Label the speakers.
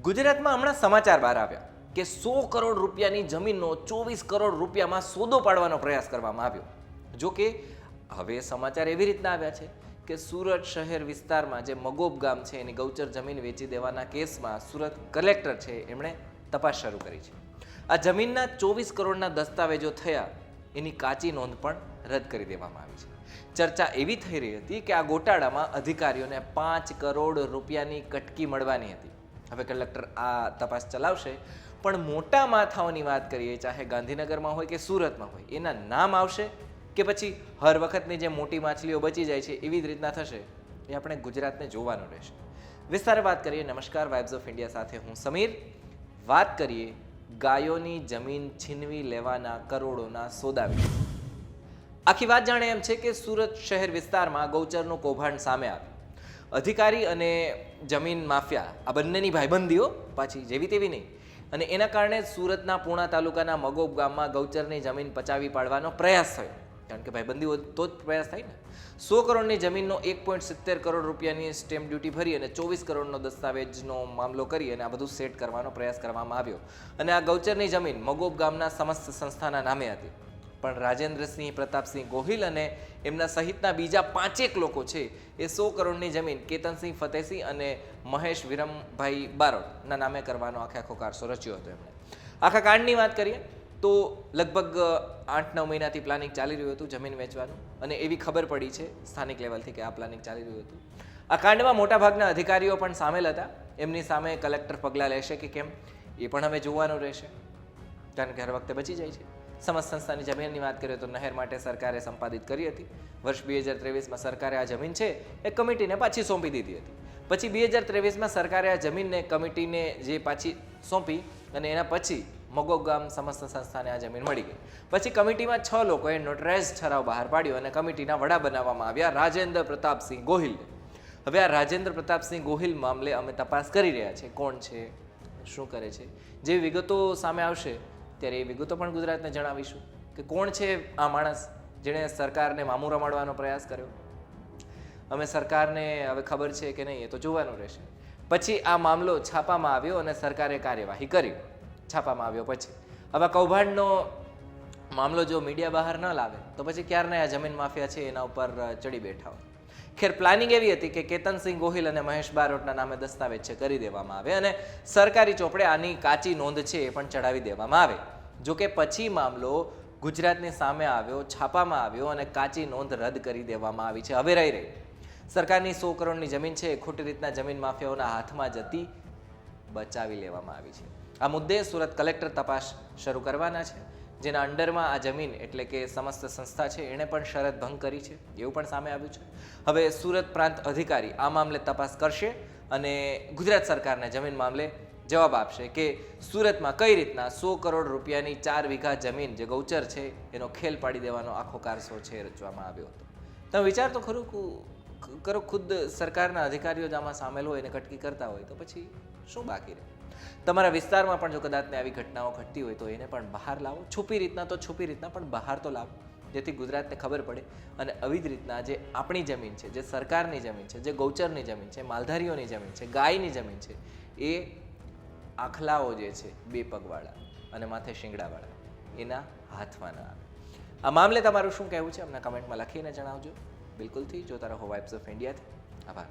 Speaker 1: ગુજરાતમાં હમણાં સમાચાર બહાર આવ્યા કે 100 કરોડ રૂપિયાની જમીનનો 24 કરોડ રૂપિયામાં સોદો પાડવાનો પ્રયાસ કરવામાં આવ્યો. જો કે હવે સમાચાર એવી રીતના આવ્યા છે કે સુરત શહેર વિસ્તારમાં જે મગોબ ગામ છે એની ગૌચર જમીન વેચી દેવાના કેસમાં સુરત કલેક્ટર છે એમણે તપાસ શરૂ કરી છે. આ જમીનના 24 કરોડના દસ્તાવેજો થયા એની કાચી નોંધ પણ રદ કરી દેવામાં આવી છે. ચર્ચા એવી થઈ રહી હતી કે આ ગોટાળામાં અધિકારીઓને 5 કરોડ રૂપિયાની કટકી મળવાની હતી. હવે કલેક્ટર આ તપાસ ચલાવશે, પણ મોટા માથાઓની વાત કરીએ, ચાહે ગાંધીનગરમાં હોય કે સુરતમાં હોય, એના નામ આવશે કે પછી હર વખતની જે મોટી માછલીઓ બચી જાય છે એવી જ રીતના થશે, એ આપણે ગુજરાતને જોવાનું રહેશે. વિસ્તારે વાત કરીએ. નમસ્કાર, વાઇબ્સ ઓફ ઇન્ડિયા સાથે હું સમીર. વાત કરીએ ગાયોની જમીન છીનવી લેવાના કરોડોના સોદા વિશે. આખી વાત જાણે એમ છે કે સુરત શહેર વિસ્તારમાં ગૌચરનું કૌભાંડ સામે આવ્યું. અધિકારી અને જમીન માફિયા આ બંનેની ભાઈબંધીઓ પાછી જેવી તેવી નહીં, અને એના કારણે સુરતના પૂણા તાલુકાના મગોબ ગામમાં ગૌચરની જમીન પચાવી પાડવાનો પ્રયાસ થયો. કારણ કે ભાઈબંધીઓ તો જ પ્રયાસ થાય ને. 100 કરોડની જમીનનો 1.70 કરોડ રૂપિયાની સ્ટેમ્પ ડ્યુટી ભરી અને 24 કરોડનો દસ્તાવેજનો મામલો કરી અને આ બધું સેટ કરવાનો પ્રયાસ કરવામાં આવ્યો. અને આ ગૌચરની જમીન મગોબ ગામના સમસ્ત સંસ્થાના નામે હતી. પણ રાજેન્દ્રસિંહ પ્રતાપસિંહ ગોહિલ અને એમના સહિતના બીજા 5 લોકો છે એ 100 કરોડની જમીન કેતનસિંહ ફતેહસિંહ અને મહેશ વિરમભાઈ બારોટના નામે કરવાનો આખો કારસો રચ્યો હતો એમણે. આખા કાંડની વાત કરીએ તો લગભગ 8-9 મહિનાથી પ્લાનિંગ ચાલી રહ્યું હતું જમીન વેચવાનું, અને એવી ખબર પડી છે સ્થાનિક લેવલથી કે આ પ્લાનિંગ ચાલી રહ્યું હતું. આ કાંડમાં મોટાભાગના અધિકારીઓ પણ સામેલ હતા. એમની સામે કલેક્ટર પગલાં લેશે કે કેમ એ પણ હવે જોવાનું રહેશે, કારણ કે હર વખતે બચી જાય છે. સમસ્ત સંસ્થાની જમીનની વાત કરીએ તો નહેર માટે સરકારે સંપાદિત કરી હતી. વર્ષ 2023માં સરકારે આ જમીન છે એ કમિટીને પાછી સોંપી દીધી હતી. પછી 2023માં સરકારે આ જમીનને કમિટીને જે પાછી સોંપી અને એના પછી મગોબ ગામ સમસ્ત સંસ્થાને આ જમીન મળી ગઈ. પછી કમિટીમાં 6 લોકોએ નોટરાઇઝ ઠરાવ બહાર પાડ્યો અને કમિટીના વડા બનાવવામાં આવ્યા રાજેન્દ્ર પ્રતાપસિંહ ગોહિલને. હવે આ રાજેન્દ્ર પ્રતાપસિંહ ગોહિલ મામલે અમે તપાસ કરી રહ્યા છીએ. કોણ છે, શું કરે છે, જે વિગતો સામે આવશે ત્યારે એ વિગતો પણ ગુજરાતને જણાવીશું કે કોણ છે આ માણસ જેણે સરકારને મામું રમાડવાનો પ્રયાસ કર્યો. અમે સરકારને હવે ખબર છે કે નહીં એ તો જોવાનું રહેશે. પછી આ મામલો છાપામાં આવ્યો અને સરકારે કાર્યવાહી કરી. છાપામાં આવ્યો પછી હવે કૌભાંડનો મામલો જો મીડિયા બહાર ન લાવે તો પછી ક્યારના આ જમીન માફિયા છે એના ઉપર ચડી બેઠા હોય. ખેર, પ્લાનિંગ એવી હતી કે કેતનસિંહ ગોહિલ અને મહેશ બારોટના નામે દસ્તાવેજ છે કરી દેવામાં આવે અને સરકારી ચોપડે આની કાચી નોંધ છે એ પણ ચડાવી દેવામાં આવે. જો કે પછી મામલો ગુજરાતની સામે આવ્યો, છાપામાં આવ્યો અને કાચી નોંધ રદ કરી દેવામાં આવી છે. હવે રહી સરકારની 100 કરોડની જમીન છે એ ખોટી રીતના જમીન માફિયાઓના હાથમાં જતી બચાવી લેવામાં આવી છે. આ મુદ્દે સુરત કલેક્ટર તપાસ શરૂ કરવાના છે, જેના અંડરમાં આ જમીન એટલે કે સમસ્ત સંસ્થા છે એણે પણ શરત ભંગ કરી છે એવું પણ સામે આવ્યું છે. હવે સુરત પ્રાંત અધિકારી આ મામલે તપાસ કરશે અને ગુજરાત સરકારને જમીન મામલે જવાબ આપશે કે સુરતમાં કઈ રીતના 100 કરોડ રૂપિયાની 4 વીઘા જમીન જે ગૌચર છે એનો ખેલ પાડી દેવાનો આખો કારસો છે રચવામાં આવ્યો હતો. તમે વિચાર તો ખરું કરો, ખુદ સરકારના અધિકારીઓ જ આમાં સામેલ હોય અને કટકી કરતા હોય તો પછી શું બાકી રહે? તમારા વિસ્તારમાં પણ જો કદાચ આવી ઘટનાઓ ઘટતી હોય તો એને પણ બહાર લાવો. છુપી રીતના પણ બહાર તો લાવો, જેથી ગુજરાતને ખબર પડે. અને આવી જ રીતના જે આપણી જમીન છે, જે સરકારની જમીન છે, જે ગૌચરની જમીન છે, માલધારીઓની જમીન છે, ગાયની જમીન છે, એ આખલાઓ જે છે 2 પગવાળા અને માથે શિંગડાવાળા એના હાથમાં ના આવે. આ મામલે તમારું શું કહેવું છે અમને કમેન્ટમાં લખીને જણાવજો. બિલકુલથી જોતા રહો વાઇબ્સ ઓફ ઇન્ડિયાથી. આભાર.